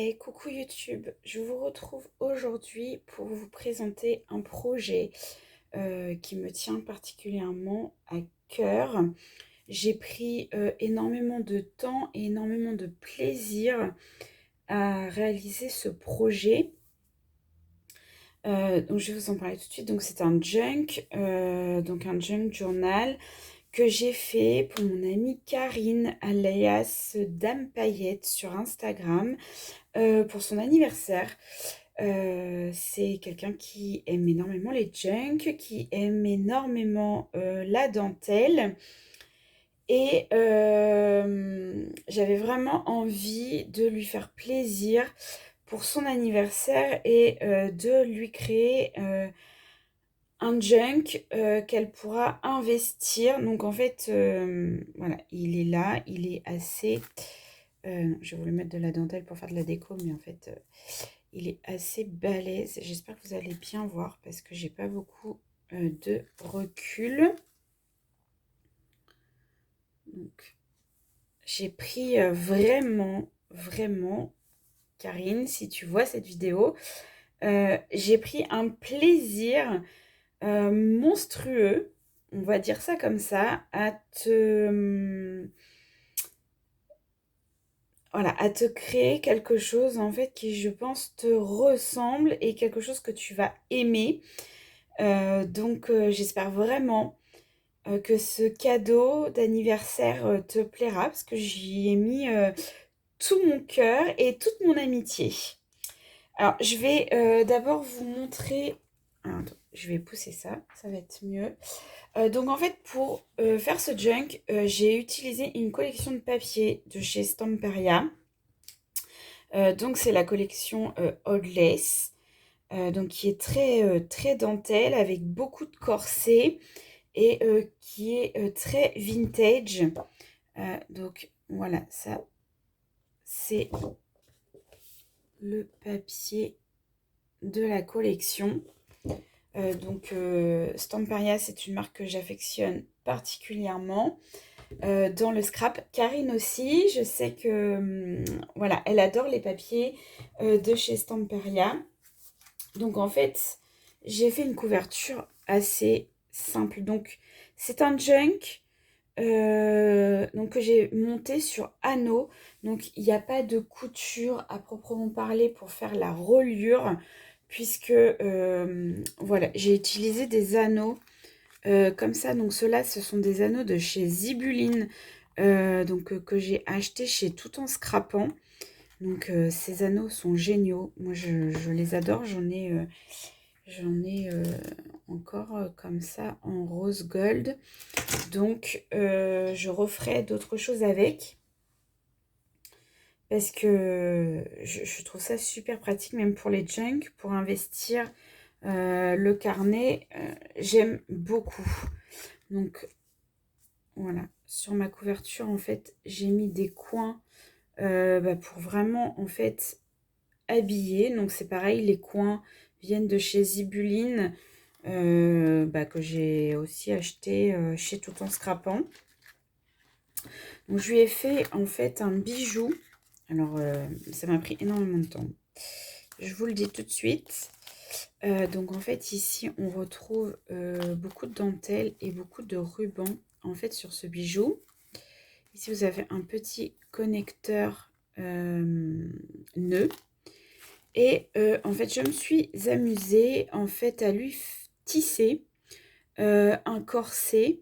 Et coucou YouTube, je vous retrouve aujourd'hui pour vous présenter un projet qui me tient particulièrement à cœur. J'ai pris énormément de temps et énormément de plaisir à réaliser ce projet. Donc je vais vous en parler tout de suite. Donc c'est un junk journal que j'ai fait pour mon amie Karine alias Dame Paillette sur Instagram pour son anniversaire. C'est quelqu'un qui aime énormément les junks, qui aime énormément la dentelle. Et j'avais vraiment envie de lui faire plaisir pour son anniversaire et de lui créer un junk qu'elle pourra investir. Donc en fait, voilà, il est là, il est assez... je vais vous le mettre de la dentelle pour faire de la déco, mais en fait, il est assez balèze. J'espère que vous allez bien voir parce que j'ai pas beaucoup de recul. Donc, j'ai pris vraiment, Karine, si tu vois cette vidéo, j'ai pris un plaisir monstrueux, on va dire ça comme ça, à te créer quelque chose en fait qui, je pense, te ressemble et quelque chose que tu vas aimer. J'espère vraiment que ce cadeau d'anniversaire te plaira parce que j'y ai mis tout mon cœur et toute mon amitié. Alors, je vais d'abord vous montrer... Alors, attends, je vais pousser ça, ça va être mieux. Donc en fait, pour faire ce junk, j'ai utilisé une collection de papier de chez Stamperia. Donc c'est la collection Old Lace, donc qui est très dentelle avec beaucoup de corsets et qui est très vintage. Donc voilà, ça c'est le papier de la collection. Stamperia, c'est une marque que j'affectionne particulièrement dans le scrap. Karine aussi, je sais que voilà, elle adore les papiers de chez Stamperia. Donc en fait, j'ai fait une couverture assez simple. Donc c'est un junk donc que j'ai monté sur anneau. Donc il n'y a pas de couture à proprement parler pour faire la reliure puisque voilà, j'ai utilisé des anneaux comme ça. Donc ceux-là, ce sont des anneaux de chez Zibuline que j'ai acheté chez Tout en Scrapant. Donc ces anneaux sont géniaux. Moi, je les adore. J'en ai encore comme ça en rose gold. Donc je referai d'autres choses avec. Parce que je trouve ça super pratique, même pour les junks, pour investir le carnet. J'aime beaucoup. Donc voilà, sur ma couverture, en fait, j'ai mis des coins pour vraiment, en fait, habiller. Donc c'est pareil, les coins viennent de chez Zibuline, que j'ai aussi acheté chez Tout en Scrapant. Donc je lui ai fait, en fait, un bijou. Alors, ça m'a pris énormément de temps. Je vous le dis tout de suite. Donc en fait, ici, on retrouve beaucoup de dentelle et beaucoup de rubans, en fait, sur ce bijou. Ici, vous avez un petit connecteur nœud. Et en fait, je me suis amusée, en fait, à lui tisser un corset,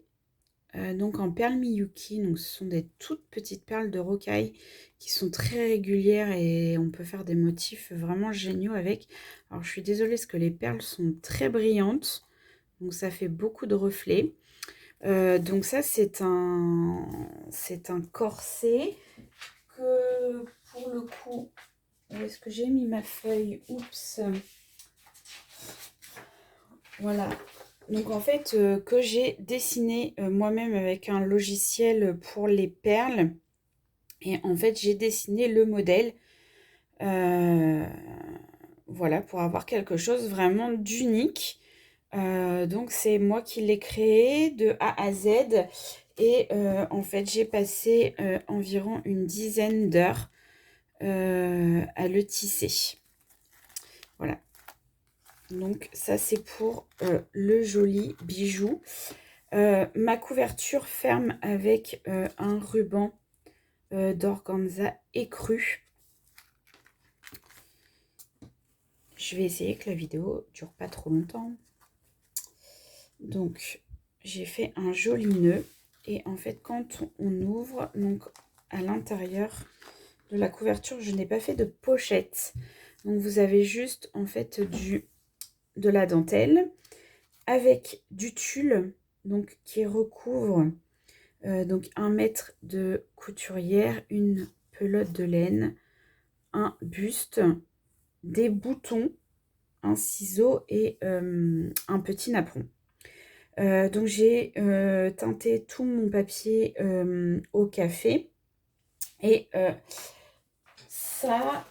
donc en perles Miyuki. Donc ce sont des toutes petites perles de rocaille qui sont très régulières et on peut faire des motifs vraiment géniaux avec. Alors je suis désolée parce que les perles sont très brillantes, donc ça fait beaucoup de reflets. Donc ça c'est un corset que pour le coup, où est-ce que j'ai mis ma feuille? Oups. Voilà. Donc en fait, que j'ai dessiné moi-même avec un logiciel pour les perles. Et en fait, j'ai dessiné le modèle. Voilà, pour avoir quelque chose vraiment d'unique. Donc c'est moi qui l'ai créé de A à Z. Et en fait, j'ai passé environ une dizaine d'heures à le tisser. Voilà. Donc ça c'est pour le joli bijou. Ma couverture ferme avec un ruban d'organza écru. Je vais essayer que la vidéo dure pas trop longtemps. Donc j'ai fait un joli nœud et en fait quand on ouvre, donc à l'intérieur de la couverture, je n'ai pas fait de pochette. Donc vous avez juste en fait de la dentelle avec du tulle donc qui recouvre donc 1 mètre de couturière, une pelote de laine, un buste, des boutons, un ciseau et un petit napperon. Donc j'ai teinté tout mon papier au café et ça,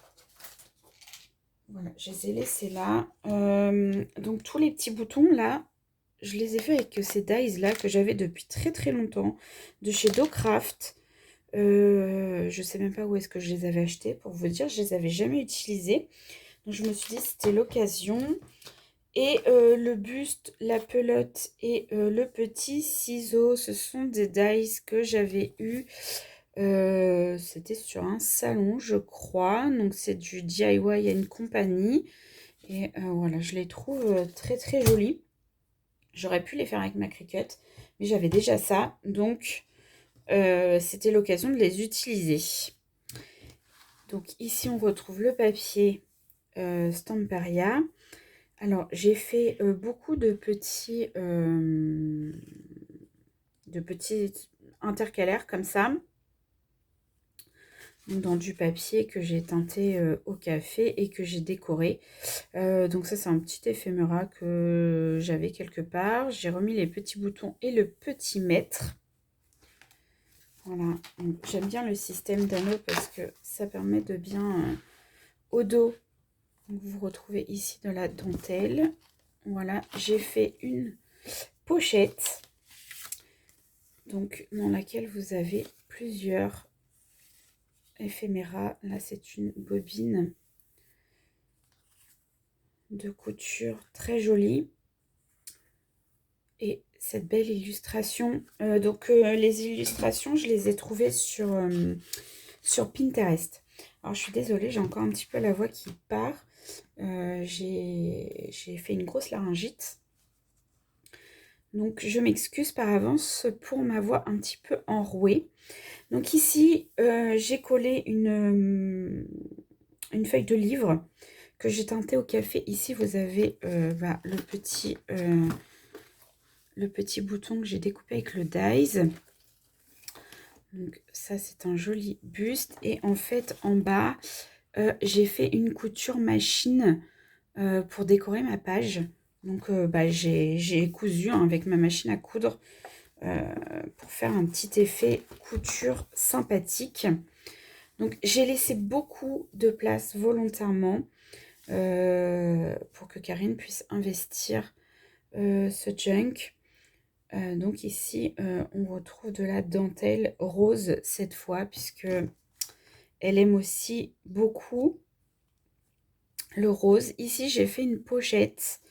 voilà, je les ai laissés là. Donc tous les petits boutons là, je les ai fait avec ces dies là que j'avais depuis très très longtemps de chez Docraft. Je sais même pas où est-ce que je les avais achetés pour vous dire, je les avais jamais utilisés. Donc je me suis dit c'était l'occasion. Et le buste, la pelote et le petit ciseau, ce sont des dies que j'avais eu. C'était sur un salon, je crois. Donc c'est du DIY Company. Et voilà, je les trouve très très jolis. J'aurais pu les faire avec ma Cricut, mais j'avais déjà ça. Donc c'était l'occasion de les utiliser. Donc ici on retrouve le papier Stamperia. Alors j'ai fait beaucoup de petits intercalaires comme ça, dans du papier que j'ai teinté au café et que j'ai décoré. Donc ça c'est un petit éphéméra que j'avais quelque part. J'ai remis les petits boutons et le petit mètre. Voilà, j'aime bien le système d'anneaux parce que ça permet de bien au dos. Donc, vous retrouvez ici de la dentelle. Voilà, j'ai fait une pochette donc dans laquelle vous avez plusieurs éphéméras. Là c'est une bobine de couture très jolie et cette belle illustration. Donc les illustrations je les ai trouvées sur Pinterest. Alors je suis désolée, j'ai encore un petit peu la voix qui part. J'ai fait une grosse laryngite. Donc je m'excuse par avance pour ma voix un petit peu enrouée. Donc ici j'ai collé une feuille de livre que j'ai teintée au café. Ici vous avez le petit bouton que j'ai découpé avec le dies. Donc ça c'est un joli buste et en fait en bas j'ai fait une couture machine pour décorer ma page. Donc j'ai cousu avec ma machine à coudre pour faire un petit effet couture sympathique. Donc j'ai laissé beaucoup de place volontairement pour que Karine puisse investir ce junk. Donc ici on retrouve de la dentelle rose cette fois puisque elle aime aussi beaucoup le rose. Ici j'ai fait une pochette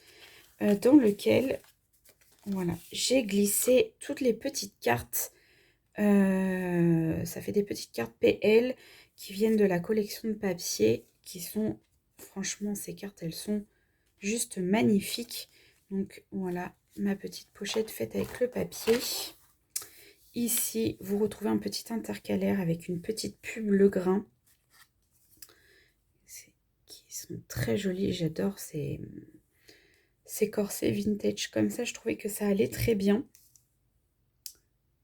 dans lequel voilà, j'ai glissé toutes les petites cartes. Ça fait des petites cartes PL qui viennent de la collection de papier qui sont, franchement, ces cartes, elles sont juste magnifiques. Donc voilà, ma petite pochette faite avec le papier. Ici, vous retrouvez un petit intercalaire avec une petite pub Legrain qui sont très jolies. J'adore ces corsets vintage comme ça. Je trouvais que ça allait très bien.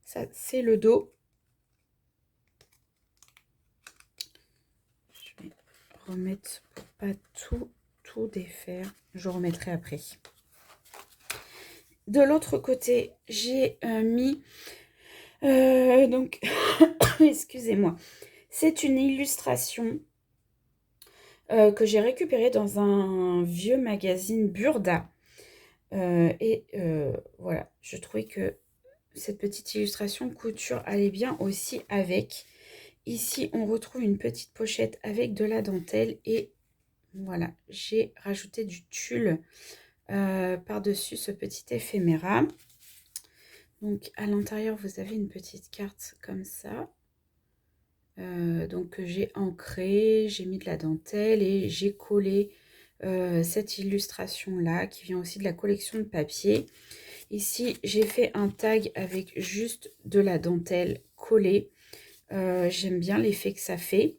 Ça, c'est le dos. Je vais remettre pour pas tout défaire. Je remettrai après. De l'autre côté, j'ai mis donc excusez-moi. C'est une illustration que j'ai récupérée dans un vieux magazine Burda. Voilà, je trouvais que cette petite illustration couture allait bien aussi avec. Ici, on retrouve une petite pochette avec de la dentelle et voilà, j'ai rajouté du tulle par-dessus ce petit éphéméra. Donc, à l'intérieur, vous avez une petite carte comme ça. Donc, que j'ai ancrée, j'ai mis de la dentelle et j'ai collé cette illustration-là qui vient aussi de la collection de papier. Ici, j'ai fait un tag avec juste de la dentelle collée. J'aime bien l'effet que ça fait.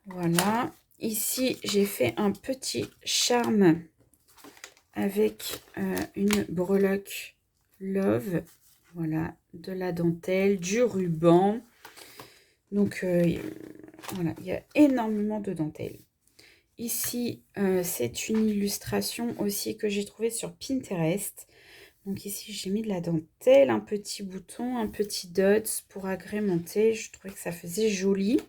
Voilà. Ici, j'ai fait un petit charme avec une breloque Love. Voilà, de la dentelle, du ruban. Donc, voilà, il y a énormément de dentelle. Ici, c'est une illustration aussi que j'ai trouvée sur Pinterest. Donc ici, j'ai mis de la dentelle, un petit bouton, un petit dot pour agrémenter. Je trouvais que ça faisait joli.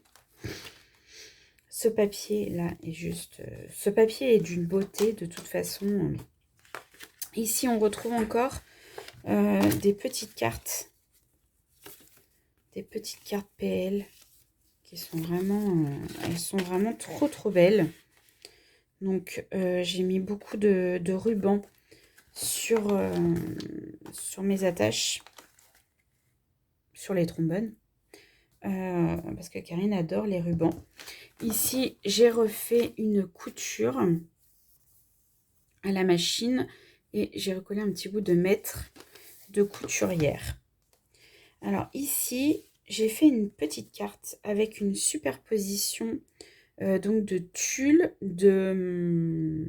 Ce papier-là est juste... ce papier est d'une beauté de toute façon. Ici, on retrouve encore des petites cartes. Des petites cartes PL qui sont vraiment... elles sont vraiment trop trop belles. Donc, j'ai mis beaucoup de ruban sur mes attaches, sur les trombones. Parce que Karine adore les rubans. Ici, j'ai refait une couture à la machine et j'ai recollé un petit bout de mètre de couturière. Alors ici, j'ai fait une petite carte avec une superposition donc de tulle, de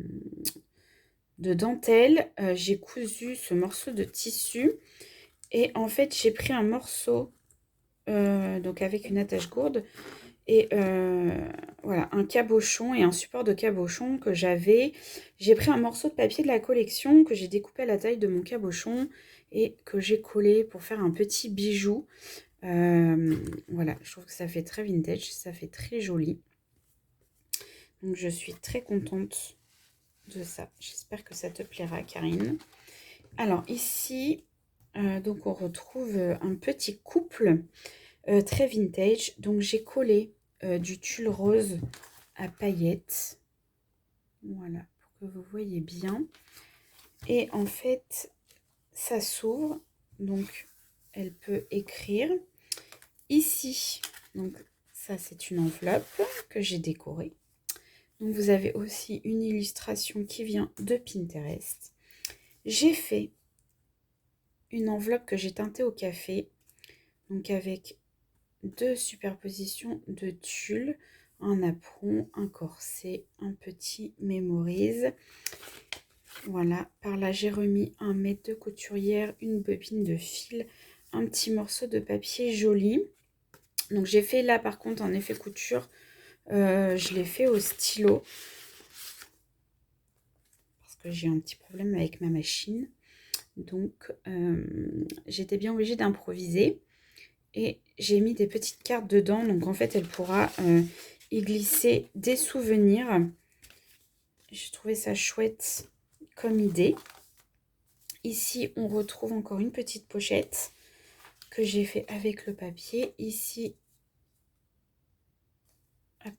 dentelle. J'ai cousu ce morceau de tissu et en fait, j'ai pris un morceau donc avec une attache gourde et voilà, un cabochon et un support de cabochon que j'avais. J'ai pris un morceau de papier de la collection que j'ai découpé à la taille de mon cabochon et que j'ai collé pour faire un petit bijou. Voilà, je trouve que ça fait très vintage, ça fait très joli. Donc je suis très contente de ça. J'espère que ça te plaira, Karine. Alors ici, donc on retrouve un petit couple très vintage. Donc j'ai collé du tulle rose à paillettes. Voilà, pour que vous voyez bien. Et en fait, ça s'ouvre. Donc, elle peut écrire. Ici, donc ça c'est une enveloppe que j'ai décorée. Donc vous avez aussi une illustration qui vient de Pinterest. J'ai fait une enveloppe que j'ai teintée au café. Donc avec deux superpositions de tulle, un apron, un corset, un petit mémorise. Voilà, par là j'ai remis un mètre de couturière, une bobine de fil, un petit morceau de papier joli. Donc j'ai fait là par contre un effet couture, je l'ai fait au stylo. Parce que j'ai un petit problème avec ma machine. Donc j'étais bien obligée d'improviser. Et j'ai mis des petites cartes dedans. Donc en fait, elle pourra y glisser des souvenirs. J'ai trouvé ça chouette comme idée. Ici, on retrouve encore une petite pochette que j'ai fait avec le papier. Ici, hop,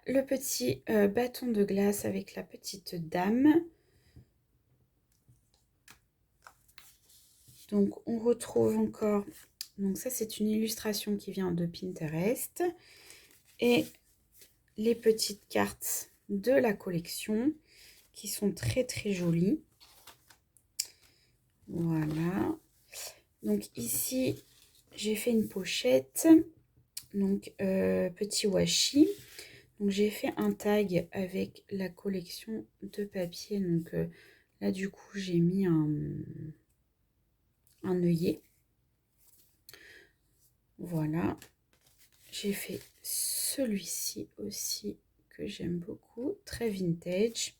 le petit bâton de glace avec la petite dame. Donc, on retrouve encore... Donc ça, c'est une illustration qui vient de Pinterest. Et les petites cartes de la collection qui sont très très jolies. Voilà. Donc ici, j'ai fait une pochette. Donc petit washi. Donc j'ai fait un tag avec la collection de papier. Donc là du coup, j'ai mis un œillet. Voilà. J'ai fait celui-ci aussi que j'aime beaucoup, très vintage.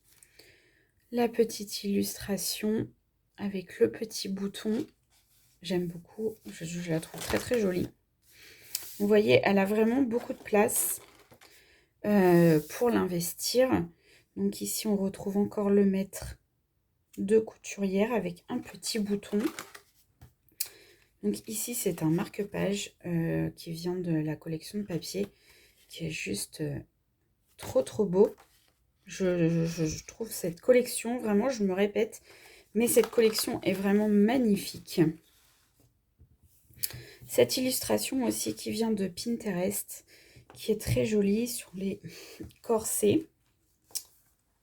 La petite illustration avec le petit bouton, j'aime beaucoup, je la trouve très très jolie. Vous voyez, elle a vraiment beaucoup de place pour l'investir. Donc ici, on retrouve encore le mètre de couturière avec un petit bouton. Donc ici, c'est un marque-page qui vient de la collection de papier, qui est juste trop beau. Je trouve cette collection, vraiment, je me répète, mais cette collection est vraiment magnifique. Cette illustration aussi qui vient de Pinterest, qui est très jolie sur les corsets.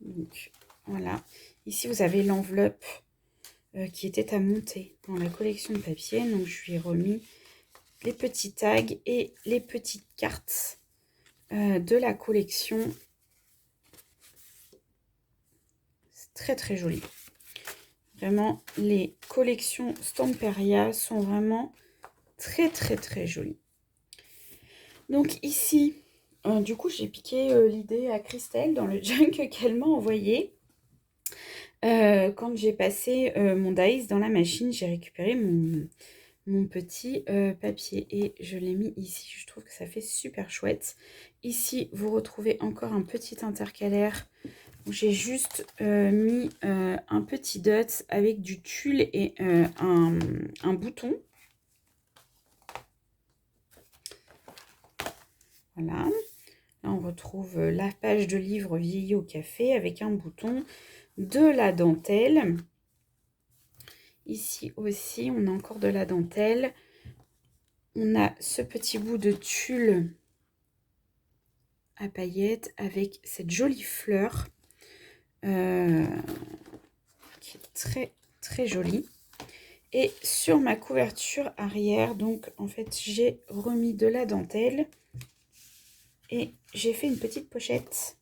Donc voilà, ici vous avez l'enveloppe qui était à monter dans la collection de papier. Donc je lui ai remis les petits tags et les petites cartes de la collection. C'est très joli. Vraiment, les collections Stamperia sont vraiment très jolies. Donc ici, du coup, j'ai piqué l'idée à Christelle dans le junk qu'elle m'a envoyé. Quand j'ai passé mon dice dans la machine, j'ai récupéré mon petit papier et je l'ai mis ici. Je trouve que ça fait super chouette. Ici, vous retrouvez encore un petit intercalaire où j'ai juste mis un petit dot avec du tulle et un bouton. Voilà. Là, on retrouve la page de livre vieilli au café avec un bouton, de la dentelle. Ici aussi, on a encore de la dentelle. On a ce petit bout de tulle à paillettes avec cette jolie fleur qui est très jolie. Et sur ma couverture arrière, donc en fait, j'ai remis de la dentelle et j'ai fait une petite pochette.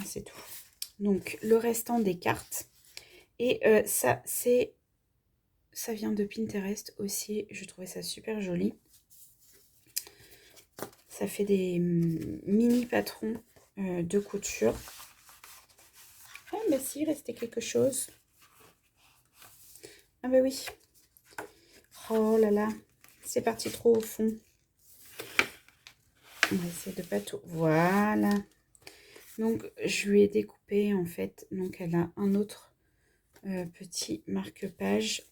C'est tout. Donc, le restant des cartes. Et ça vient de Pinterest aussi. Je trouvais ça super joli. Ça fait des mini patrons de couture. Ah, bah si, il restait quelque chose. Ah bah oui. Oh là là. C'est parti trop au fond. On va essayer de pas tout... Voilà. Donc, je lui ai découpé, en fait. Donc, elle a un autre petit marque-page.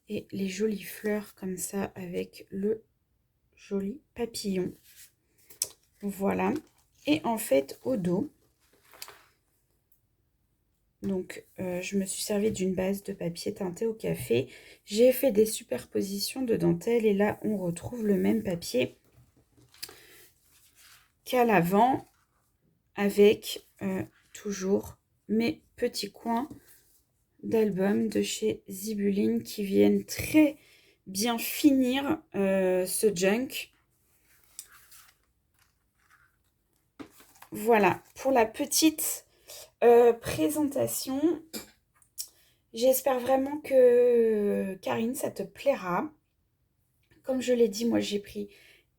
Et les jolies fleurs comme ça avec le joli papillon. Voilà. Et en fait, au dos, donc je me suis servi d'une base de papier teinté au café. J'ai fait des superpositions de dentelle et là, on retrouve le même papier qu'à l'avant avec toujours mes petits coins d'album de chez Zibuline qui viennent très bien finir ce junk. Voilà, pour la petite présentation. J'espère vraiment que Karine, ça te plaira. Comme je l'ai dit, moi j'ai pris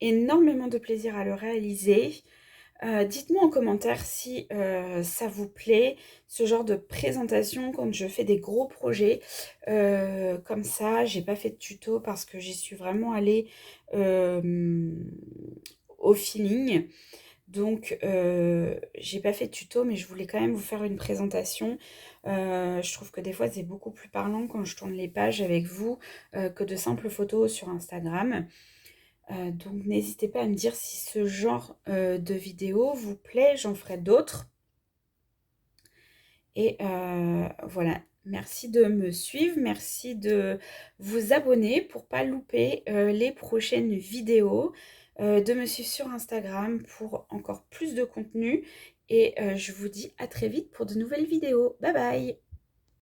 énormément de plaisir à le réaliser. Dites-moi en commentaire si ça vous plaît, ce genre de présentation quand je fais des gros projets comme ça. J'ai pas fait de tuto parce que j'y suis vraiment allée au feeling. Donc, j'ai pas fait de tuto, mais je voulais quand même vous faire une présentation. Je trouve que des fois, c'est beaucoup plus parlant quand je tourne les pages avec vous que de simples photos sur Instagram. Donc, n'hésitez pas à me dire si ce genre de vidéo vous plaît. J'en ferai d'autres. Et voilà. Merci de me suivre. Merci de vous abonner pour pas louper les prochaines vidéos. De me suivre sur Instagram pour encore plus de contenu. Et je vous dis à très vite pour de nouvelles vidéos. Bye bye!